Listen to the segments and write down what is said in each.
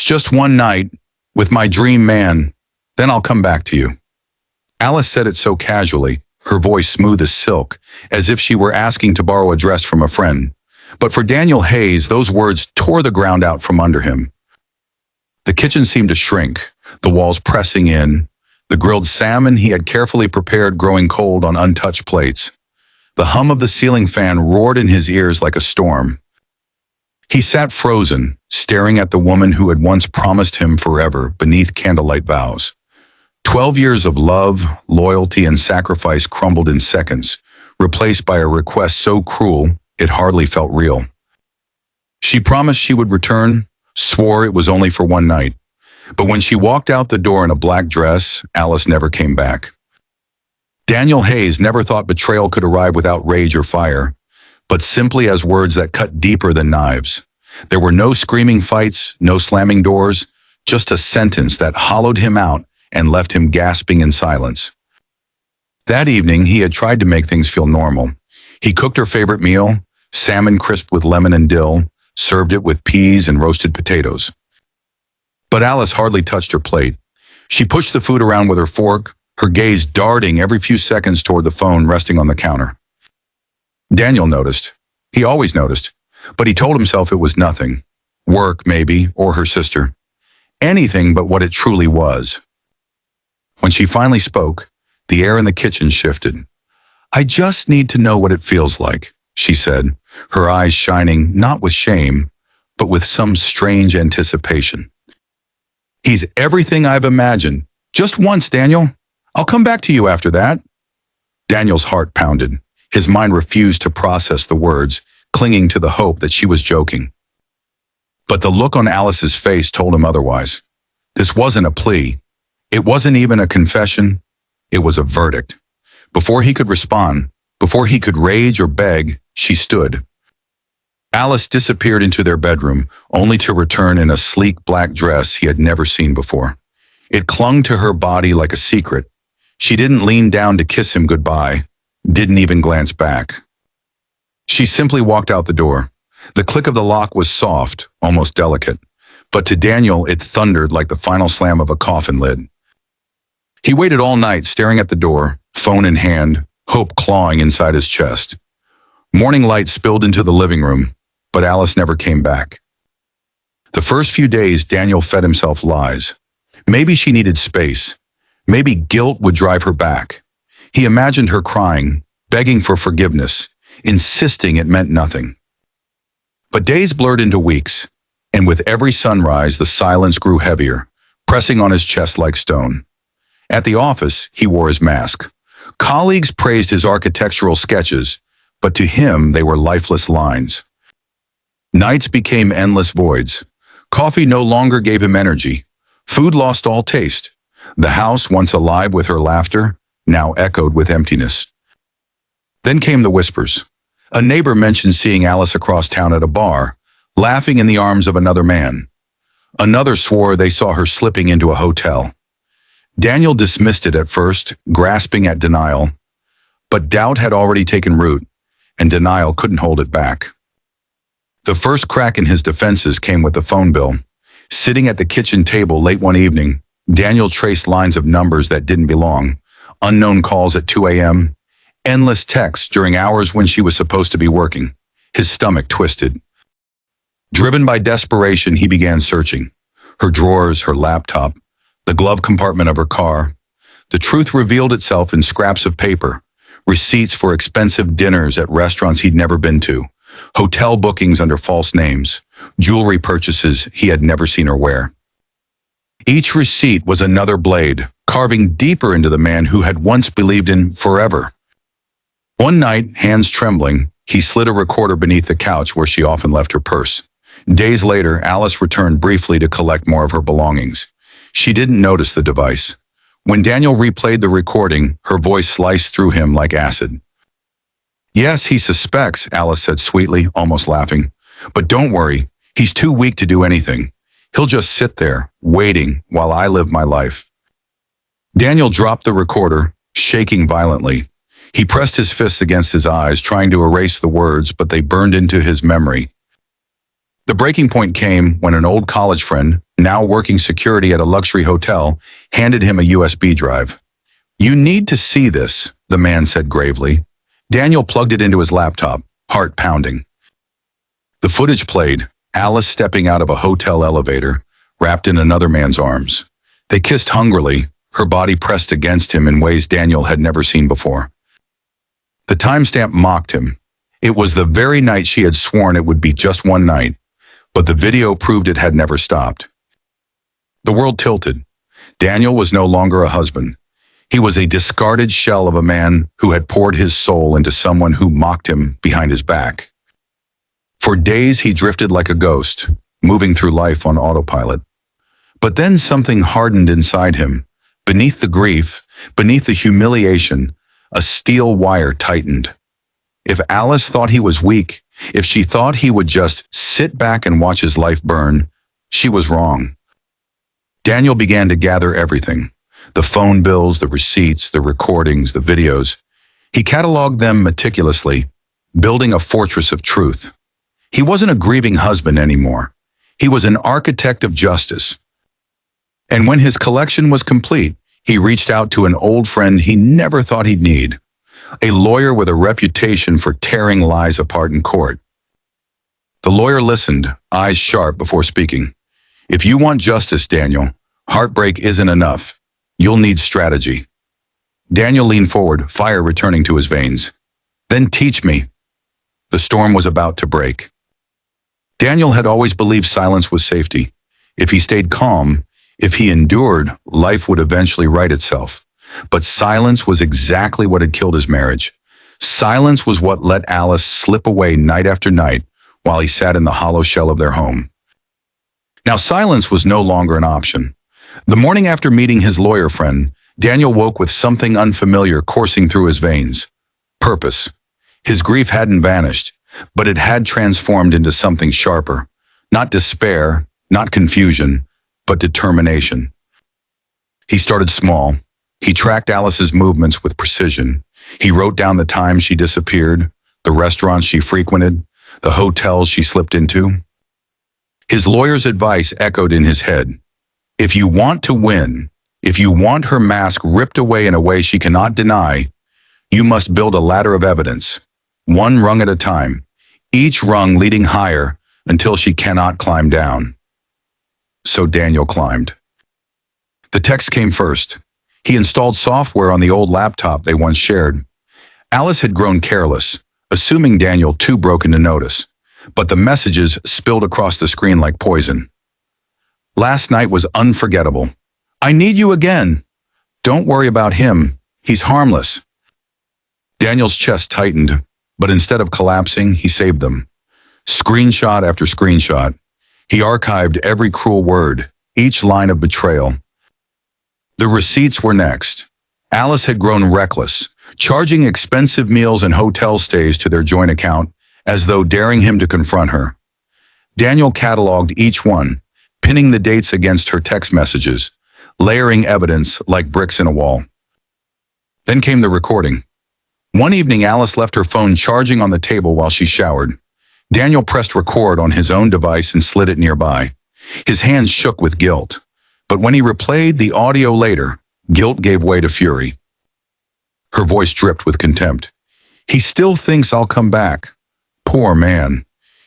It's just one night with my dream man. Then I'll come back to you. Alice said it so casually, her voice smooth as silk, as if she were asking to borrow a dress from a friend. But for Daniel Hayes, those words tore the ground out from under him. The kitchen seemed to shrink, the walls pressing in, the grilled salmon he had carefully prepared growing cold on untouched plates. The hum of the ceiling fan roared in his ears like a storm. He sat frozen, staring at the woman who had once promised him forever beneath candlelight vows. 12 years of love, loyalty, and sacrifice crumbled in seconds, replaced by a request so cruel it hardly felt real. She promised she would return, swore it was only for one night. But when she walked out the door in a black dress, Alice never came back. Daniel Hayes never thought betrayal could arrive without rage or fire, but simply as words that cut deeper than knives. There were no screaming fights, no slamming doors, just a sentence that hollowed him out and left him gasping in silence. That evening, he had tried to make things feel normal. He cooked her favorite meal, salmon crisped with lemon and dill, served it with peas and roasted potatoes. But Alice hardly touched her plate. She pushed the food around with her fork, her gaze darting every few seconds toward the phone resting on the counter. Daniel noticed. He always noticed, but he told himself it was nothing. Work, maybe, or her sister. Anything but what it truly was. When she finally spoke, the air in the kitchen shifted. "I just need to know what it feels like," she said, her eyes shining not with shame, but with some strange anticipation. "He's everything I've imagined. Just once, Daniel. I'll come back to you after that." Daniel's heart pounded. His mind refused to process the words, clinging to the hope that she was joking. But the look on Alice's face told him otherwise. This wasn't a plea. It wasn't even a confession. It was a verdict. Before he could respond, before he could rage or beg, she stood. Alice disappeared into their bedroom, only to return in a sleek black dress he had never seen before. It clung to her body like a secret. She didn't lean down to kiss him goodbye, didn't even glance back. She simply walked out the door. The click of the lock was soft, almost delicate, but to Daniel it thundered like the final slam of a coffin lid. He waited all night, staring at the door, phone in hand, hope clawing inside his chest. Morning light spilled into the living room, but Alice never came back. The first few days, Daniel fed himself lies. Maybe she needed space. Maybe guilt would drive her back. He imagined her crying, begging for forgiveness, insisting it meant nothing. But days blurred into weeks, and with every sunrise, the silence grew heavier, pressing on his chest like stone. At the office, he wore his mask. Colleagues praised his architectural sketches, but to him they were lifeless lines. Nights became endless voids. Coffee no longer gave him energy. Food lost all taste. The house, once alive with her laughter, now echoed with emptiness. Then came the whispers. A neighbor mentioned seeing Alice across town at a bar, laughing in the arms of another man. Another swore they saw her slipping into a hotel. Daniel dismissed it at first, grasping at denial. But doubt had already taken root, and denial couldn't hold it back. The first crack in his defenses came with the phone bill. Sitting at the kitchen table late one evening, Daniel traced lines of numbers that didn't belong, unknown calls at 2 a.m., endless texts during hours when she was supposed to be working. His stomach twisted. Driven by desperation, he began searching. Her drawers, her laptop, the glove compartment of her car. The truth revealed itself in scraps of paper, receipts for expensive dinners at restaurants he'd never been to, hotel bookings under false names, jewelry purchases he had never seen her wear. Each receipt was another blade, carving deeper into the man who had once believed in forever. One night, hands trembling, he slid a recorder beneath the couch where she often left her purse. Days later, Alice returned briefly to collect more of her belongings. She didn't notice the device. When Daniel replayed the recording, her voice sliced through him like acid. "Yes, he suspects," Alice said sweetly, almost laughing. "But don't worry, he's too weak to do anything. He'll just sit there, waiting, while I live my life." Daniel dropped the recorder, shaking violently. He pressed his fists against his eyes, trying to erase the words, but they burned into his memory. The breaking point came when an old college friend, now working security at a luxury hotel, handed him a USB drive. "You need to see this," the man said gravely. Daniel plugged it into his laptop, heart pounding. The footage played, Alice stepping out of a hotel elevator, wrapped in another man's arms. They kissed hungrily, her body pressed against him in ways Daniel had never seen before. The timestamp mocked him. It was the very night she had sworn it would be just one night, but the video proved it had never stopped. The world tilted. Daniel was no longer a husband. He was a discarded shell of a man who had poured his soul into someone who mocked him behind his back. For days he drifted like a ghost, moving through life on autopilot. But then something hardened inside him. Beneath the grief, beneath the humiliation, a steel wire tightened. If Alice thought he was weak, if she thought he would just sit back and watch his life burn, she was wrong. Daniel began to gather everything. The phone bills, the receipts, the recordings, the videos. He cataloged them meticulously, building a fortress of truth. He wasn't a grieving husband anymore. He was an architect of justice. And when his collection was complete, he reached out to an old friend he never thought he'd need, a lawyer with a reputation for tearing lies apart in court. The lawyer listened, eyes sharp before speaking. "If you want justice, Daniel, heartbreak isn't enough. You'll need strategy." Daniel leaned forward, fire returning to his veins. "Then teach me." The storm was about to break. Daniel had always believed silence was safety. If he stayed calm, if he endured, life would eventually right itself. But silence was exactly what had killed his marriage. Silence was what let Alice slip away night after night while he sat in the hollow shell of their home. Now silence was no longer an option. The morning after meeting his lawyer friend, Daniel woke with something unfamiliar coursing through his veins. Purpose. His grief hadn't vanished, but it had transformed into something sharper. Not despair, not confusion, but determination. He started small. He tracked Alice's movements with precision. He wrote down the times she disappeared, the restaurants she frequented, the hotels she slipped into. His lawyer's advice echoed in his head. If you want to win, if you want her mask ripped away in a way she cannot deny, you must build a ladder of evidence, one rung at a time, each rung leading higher until she cannot climb down. So Daniel climbed. The text came first. He installed software on the old laptop they once shared. Alice had grown careless, assuming Daniel too broken to notice, but the messages spilled across the screen like poison. "Last night was unforgettable. I need you again. Don't worry about him. He's harmless." Daniel's chest tightened, but instead of collapsing, he saved them. Screenshot after screenshot. He archived every cruel word, each line of betrayal. The receipts were next. Alice had grown reckless, charging expensive meals and hotel stays to their joint account, as though daring him to confront her. Daniel cataloged each one, pinning the dates against her text messages, layering evidence like bricks in a wall. Then came the recording. One evening, Alice left her phone charging on the table while she showered. Daniel pressed record on his own device and slid it nearby. His hands shook with guilt. But when he replayed the audio later, guilt gave way to fury. Her voice dripped with contempt. "He still thinks I'll come back. Poor man.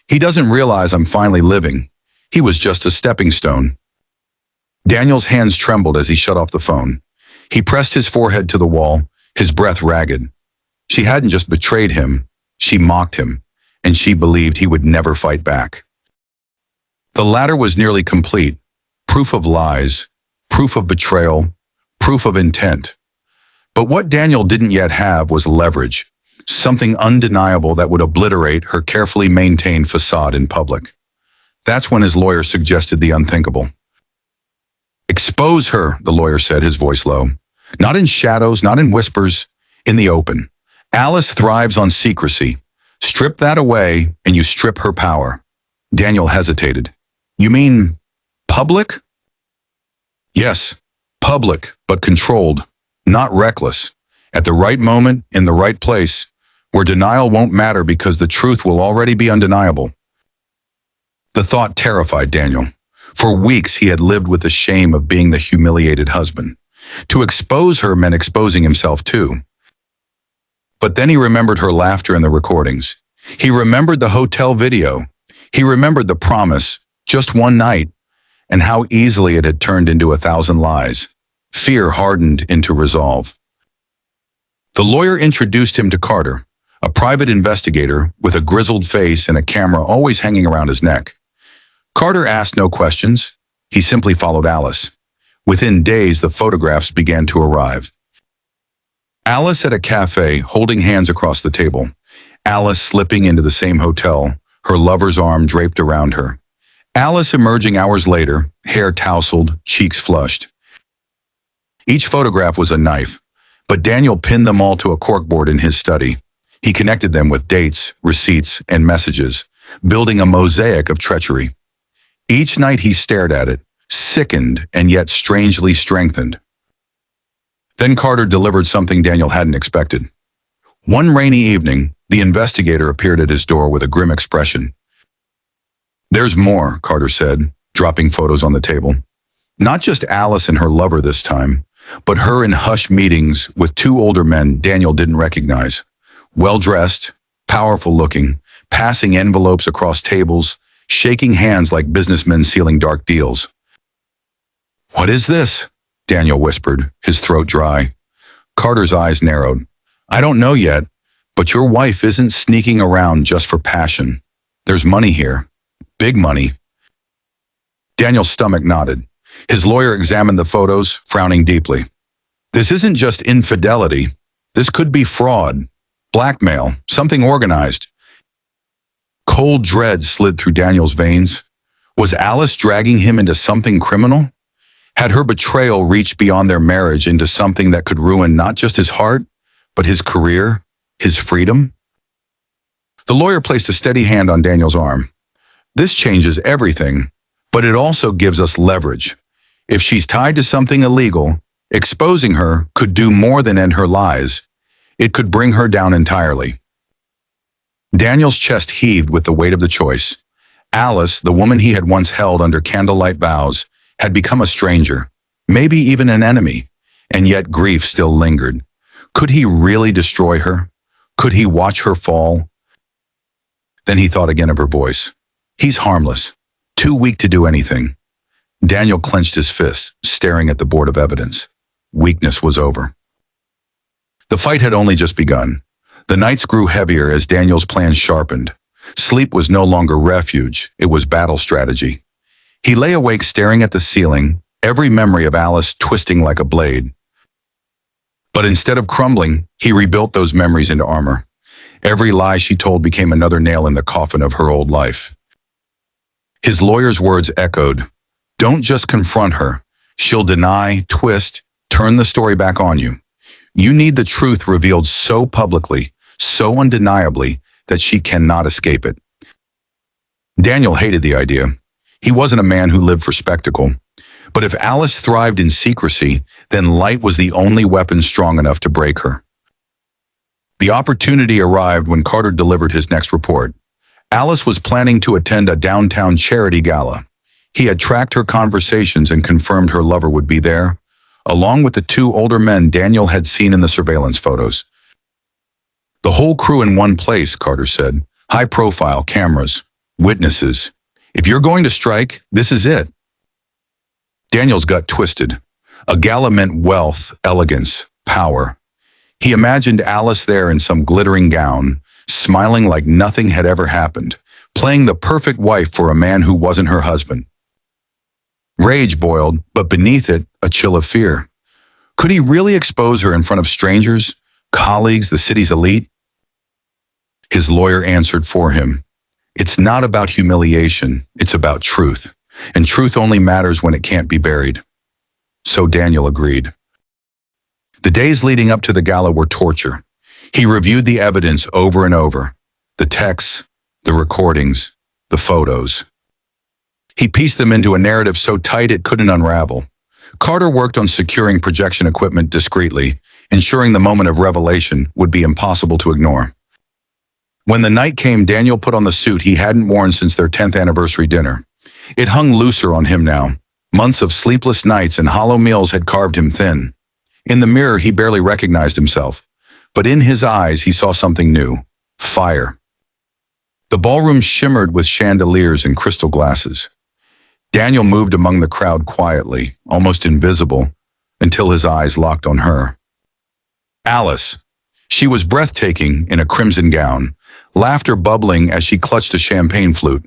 He doesn't realize I'm finally living. He was just a stepping stone." Daniel's hands trembled as he shut off the phone. He pressed his forehead to the wall, his breath ragged. She hadn't just betrayed him, she mocked him, and she believed he would never fight back. The ladder was nearly complete. Proof of lies, proof of betrayal, proof of intent. But what Daniel didn't yet have was leverage, something undeniable that would obliterate her carefully maintained facade in public. That's when his lawyer suggested the unthinkable. "Expose her," the lawyer said, his voice low. "Not in shadows, not in whispers, in the open. Alice thrives on secrecy. Strip that away, and you strip her power." Daniel hesitated. "You mean public?" "Yes, public, but controlled, not reckless. At the right moment, in the right place, where denial won't matter because the truth will already be undeniable." The thought terrified Daniel. For weeks, he had lived with the shame of being the humiliated husband. To expose her meant exposing himself too. But then he remembered her laughter in the recordings. He remembered the hotel video. He remembered the promise, just one night, and how easily it had turned into 1,000 lies. Fear hardened into resolve. The lawyer introduced him to Carter, a private investigator with a grizzled face and a camera always hanging around his neck. Carter asked no questions. He simply followed Alice. Within days, the photographs began to arrive. Alice at a cafe, holding hands across the table. Alice slipping into the same hotel, her lover's arm draped around her. Alice emerging hours later, hair tousled, cheeks flushed. Each photograph was a knife, but Daniel pinned them all to a corkboard in his study. He connected them with dates, receipts, and messages, building a mosaic of treachery. Each night he stared at it, sickened and yet strangely strengthened. Then Carter delivered something Daniel hadn't expected. One rainy evening, the investigator appeared at his door with a grim expression. "There's more," Carter said, dropping photos on the table. Not just Alice and her lover this time, but her in hushed meetings with two older men Daniel didn't recognize. Well-dressed, powerful-looking, passing envelopes across tables, shaking hands like businessmen sealing dark deals. "What is this?" Daniel whispered, his throat dry. Carter's eyes narrowed. "I don't know yet, but your wife isn't sneaking around just for passion. There's money here. Big money." Daniel's stomach knotted. His lawyer examined the photos, frowning deeply. "This isn't just infidelity. This could be fraud, blackmail, something organized." Cold dread slid through Daniel's veins. Was Alice dragging him into something criminal? Had her betrayal reached beyond their marriage into something that could ruin not just his heart, but his career, his freedom? The lawyer placed a steady hand on Daniel's arm. "This changes everything, but it also gives us leverage. If she's tied to something illegal, exposing her could do more than end her lies. It could bring her down entirely." Daniel's chest heaved with the weight of the choice. Alice, the woman he had once held under candlelight vows, had become a stranger, maybe even an enemy, and yet grief still lingered. Could he really destroy her? Could he watch her fall? Then he thought again of her voice. He's harmless, too weak to do anything. Daniel clenched his fists, staring at the board of evidence. Weakness was over. The fight had only just begun. The nights grew heavier as Daniel's plans sharpened. Sleep was no longer refuge, it was battle strategy. He lay awake staring at the ceiling, every memory of Alice twisting like a blade. But instead of crumbling, he rebuilt those memories into armor. Every lie she told became another nail in the coffin of her old life. His lawyer's words echoed, "Don't just confront her. She'll deny, twist, turn the story back on you. You need the truth revealed so publicly, so undeniably, that she cannot escape it." Daniel hated the idea. He wasn't a man who lived for spectacle. But if Alice thrived in secrecy, then light was the only weapon strong enough to break her. The opportunity arrived when Carter delivered his next report. Alice was planning to attend a downtown charity gala. He had tracked her conversations and confirmed her lover would be there, along with the two older men Daniel had seen in the surveillance photos. "The whole crew in one place," Carter said. "High-profile cameras, witnesses. If you're going to strike, this is it." Daniel's gut twisted. A gala meant wealth, elegance, power. He imagined Alice there in some glittering gown, smiling like nothing had ever happened, playing the perfect wife for a man who wasn't her husband. Rage boiled, but beneath it, a chill of fear. Could he really expose her in front of strangers, colleagues, the city's elite? His lawyer answered for him. "It's not about humiliation, it's about truth. And truth only matters when it can't be buried." So Daniel agreed. The days leading up to the gala were torture. He reviewed the evidence over and over. The texts, the recordings, the photos. He pieced them into a narrative so tight it couldn't unravel. Carter worked on securing projection equipment discreetly, ensuring the moment of revelation would be impossible to ignore. When the night came, Daniel put on the suit he hadn't worn since their 10th anniversary dinner. It hung looser on him now. Months of sleepless nights and hollow meals had carved him thin. In the mirror, he barely recognized himself. But in his eyes, he saw something new. Fire. The ballroom shimmered with chandeliers and crystal glasses. Daniel moved among the crowd quietly, almost invisible, until his eyes locked on her. Alice. She was breathtaking in a crimson gown, laughter bubbling as she clutched a champagne flute.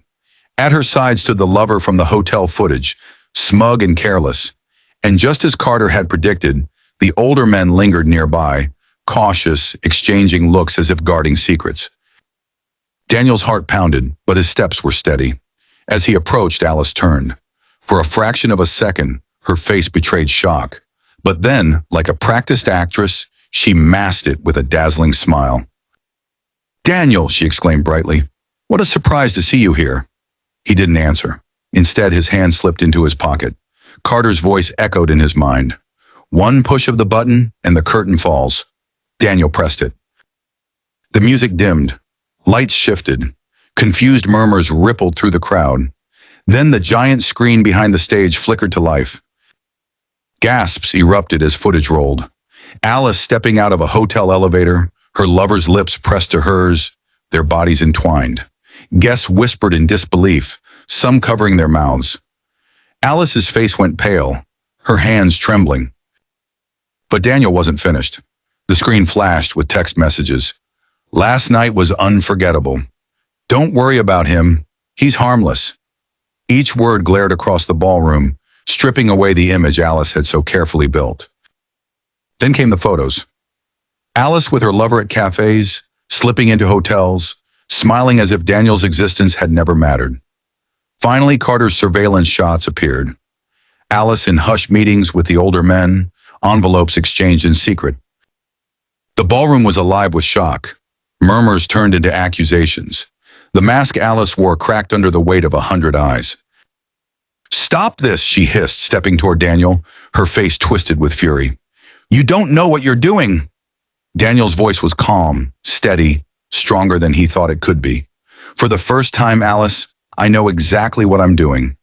At her side stood the lover from the hotel footage, smug and careless. And just as Carter had predicted, the older men lingered nearby, cautious, exchanging looks as if guarding secrets. Daniel's heart pounded, but his steps were steady. As he approached, Alice turned. For a fraction of a second, her face betrayed shock. But then, like a practiced actress, she masked it with a dazzling smile. "Daniel," she exclaimed brightly, "what a surprise to see you here." He didn't answer. Instead, his hand slipped into his pocket. Carter's voice echoed in his mind. One push of the button, and the curtain falls. Daniel pressed it. The music dimmed. Lights shifted. Confused murmurs rippled through the crowd. Then the giant screen behind the stage flickered to life. Gasps erupted as footage rolled. Alice stepping out of a hotel elevator, her lover's lips pressed to hers, their bodies entwined. Guests whispered in disbelief, some covering their mouths. Alice's face went pale, her hands trembling. But Daniel wasn't finished. The screen flashed with text messages. "Last night was unforgettable. Don't worry about him. He's harmless." Each word glared across the ballroom, stripping away the image Alice had so carefully built. Then came the photos. Alice with her lover at cafes, slipping into hotels, smiling as if Daniel's existence had never mattered. Finally, Carter's surveillance shots appeared. Alice in hushed meetings with the older men, envelopes exchanged in secret. The ballroom was alive with shock. Murmurs turned into accusations. The mask Alice wore cracked under the weight of 100 eyes. "Stop this," she hissed, stepping toward Daniel, her face twisted with fury. "You don't know what you're doing." Daniel's voice was calm, steady, stronger than he thought it could be. "For the first time, Alice, I know exactly what I'm doing."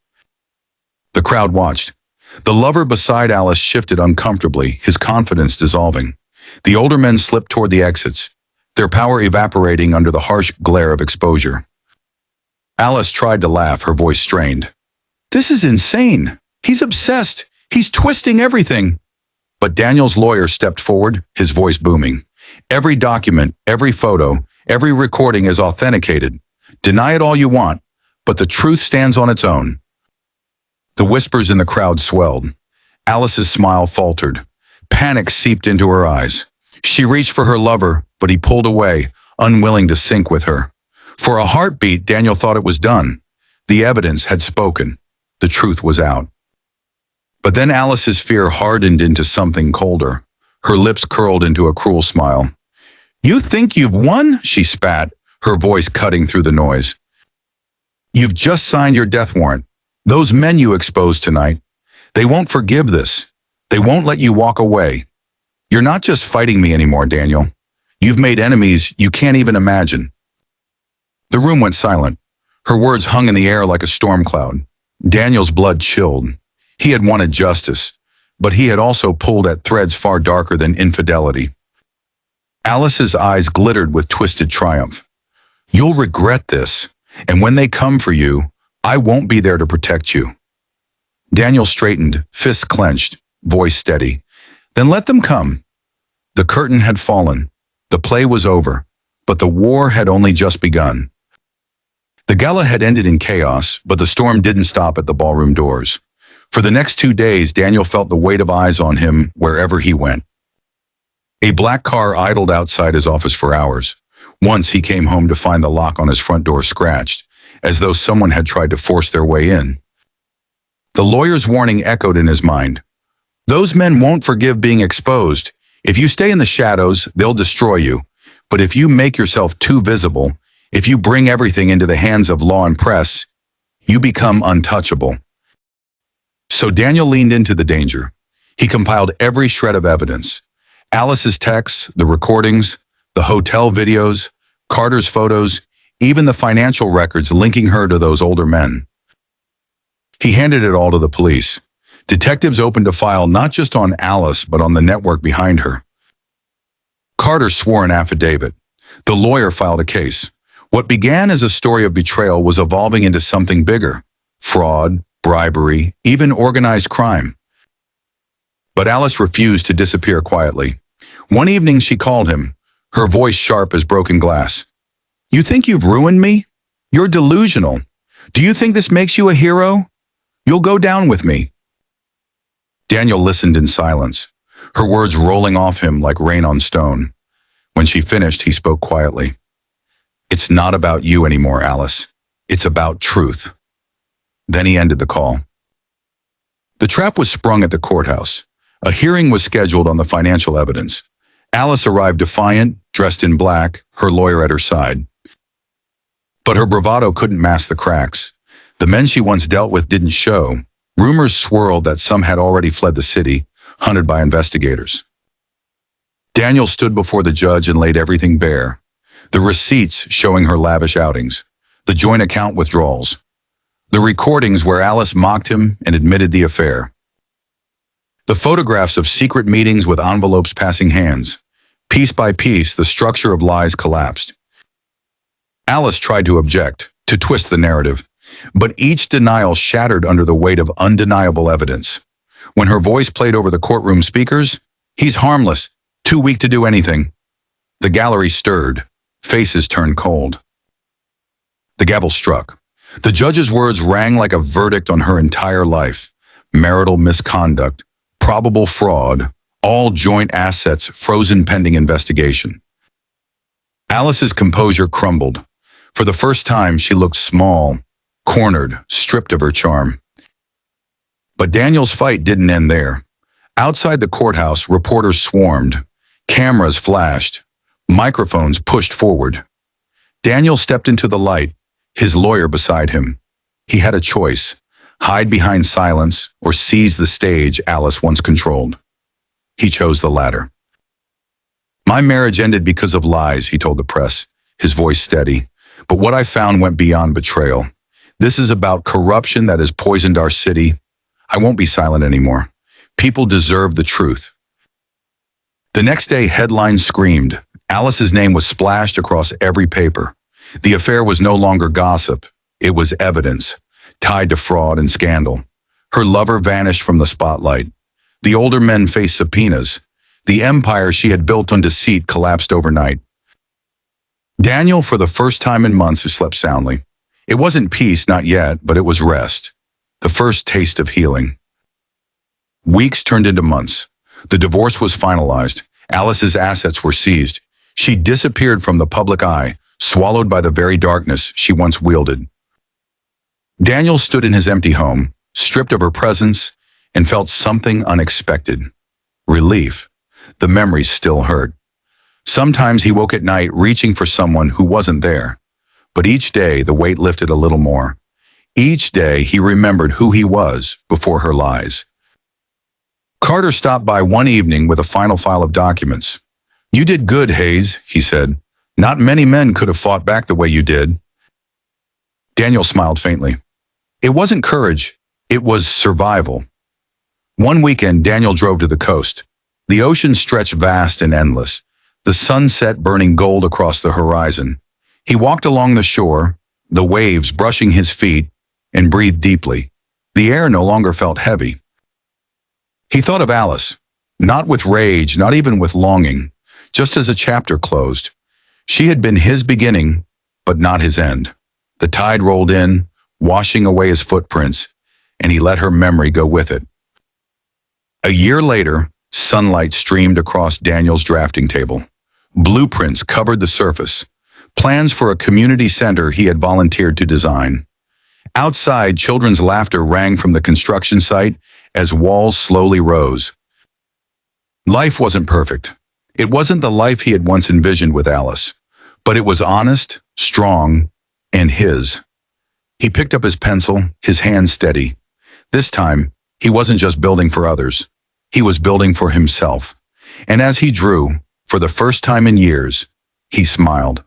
The crowd watched. The lover beside Alice shifted uncomfortably, his confidence dissolving. The older men slipped toward the exits, their power evaporating under the harsh glare of exposure. Alice tried to laugh, her voice strained. "This is insane. He's obsessed. He's twisting everything." But Daniel's lawyer stepped forward, his voice booming. "Every document, every photo, every recording is authenticated. Deny it all you want, but the truth stands on its own." The whispers in the crowd swelled. Alice's smile faltered. Panic seeped into her eyes. She reached for her lover, but he pulled away, unwilling to sync with her. For a heartbeat, Daniel thought it was done. The evidence had spoken. The truth was out. But then Alice's fear hardened into something colder. Her lips curled into a cruel smile. "You think you've won?" she spat, her voice cutting through the noise. "You've just signed your death warrant. Those men you exposed tonight, they won't forgive this. They won't let you walk away. You're not just fighting me anymore, Daniel. You've made enemies you can't even imagine." The room went silent. Her words hung in the air like a storm cloud. Daniel's blood chilled. He had wanted justice, but he had also pulled at threads far darker than infidelity. Alice's eyes glittered with twisted triumph. "You'll regret this, and when they come for you, I won't be there to protect you." Daniel straightened, fists clenched, voice steady. "Then let them come." The curtain had fallen. The play was over, but the war had only just begun. The gala had ended in chaos, but the storm didn't stop at the ballroom doors. For the next 2 days, Daniel felt the weight of eyes on him wherever he went. A black car idled outside his office for hours. Once he came home to find the lock on his front door scratched, as though someone had tried to force their way in. The lawyer's warning echoed in his mind. "Those men won't forgive being exposed. If you stay in the shadows, they'll destroy you. But if you make yourself too visible, if you bring everything into the hands of law and press, you become untouchable." So Daniel leaned into the danger. He compiled every shred of evidence. Alice's texts, the recordings, the hotel videos, Carter's photos, even the financial records linking her to those older men. He handed it all to the police. Detectives opened a file not just on Alice, but on the network behind her. Carter swore an affidavit. The lawyer filed a case. What began as a story of betrayal was evolving into something bigger: fraud, bribery, even organized crime. But Alice refused to disappear quietly. One evening she called him, her voice sharp as broken glass. "You think you've ruined me? You're delusional. Do you think this makes you a hero? You'll go down with me." Daniel listened in silence, her words rolling off him like rain on stone. When she finished, he spoke quietly. "It's not about you anymore, Alice. It's about truth." Then he ended the call. The trap was sprung at the courthouse. A hearing was scheduled on the financial evidence. Alice arrived defiant, dressed in black, her lawyer at her side. But her bravado couldn't mask the cracks. The men she once dealt with didn't show. Rumors swirled that some had already fled the city, hunted by investigators. Daniel stood before the judge and laid everything bare. The receipts showing her lavish outings, the joint account withdrawals, the recordings where Alice mocked him and admitted the affair, the photographs of secret meetings with envelopes passing hands. Piece by piece, the structure of lies collapsed. Alice tried to object, to twist the narrative, but each denial shattered under the weight of undeniable evidence. When her voice played over the courtroom speakers, "He's harmless, too weak to do anything." The gallery stirred, faces turned cold. The gavel struck. The judge's words rang like a verdict on her entire life: marital misconduct, probable fraud, all joint assets frozen pending investigation. Alice's composure crumbled. For the first time, she looked small, cornered, stripped of her charm. But Daniel's fight didn't end there. Outside the courthouse, reporters swarmed. Cameras flashed. Microphones pushed forward. Daniel stepped into the light, his lawyer beside him. He had a choice: hide behind silence or seize the stage Alice once controlled. He chose the latter. "My marriage ended because of lies," he told the press, his voice steady. "But what I found went beyond betrayal. This is about corruption that has poisoned our city. I won't be silent anymore. People deserve the truth." The next day, headlines screamed. Alice's name was splashed across every paper. The affair was no longer gossip. It was evidence, tied to fraud and scandal. Her lover vanished from the spotlight. The older men faced subpoenas. The empire she had built on deceit collapsed overnight. Daniel, for the first time in months, slept soundly. It wasn't peace, not yet, but it was rest. The first taste of healing. Weeks turned into months. The divorce was finalized. Alice's assets were seized. She disappeared from the public eye, swallowed by the very darkness she once wielded. Daniel stood in his empty home, stripped of her presence, and felt something unexpected. Relief. The memories still hurt. Sometimes he woke at night reaching for someone who wasn't there. But each day the weight lifted a little more. Each day he remembered who he was before her lies. Carter stopped by one evening with a final file of documents. "You did good, Hayes," he said. "Not many men could have fought back the way you did." Daniel smiled faintly. It wasn't courage, it was survival. One weekend, Daniel drove to the coast. The ocean stretched vast and endless, the sunset burning gold across the horizon. He walked along the shore, the waves brushing his feet, and breathed deeply. The air no longer felt heavy. He thought of Alice, not with rage, not even with longing, just as a chapter closed. She had been his beginning, but not his end. The tide rolled in, washing away his footprints, and he let her memory go with it. A year later, sunlight streamed across Daniel's drafting table. Blueprints covered the surface, plans for a community center he had volunteered to design. Outside, children's laughter rang from the construction site as walls slowly rose. Life wasn't perfect. It wasn't the life he had once envisioned with Alice, but it was honest, strong, and his. He picked up his pencil, his hand steady. This time, he wasn't just building for others. He was building for himself. And as he drew, for the first time in years, he smiled.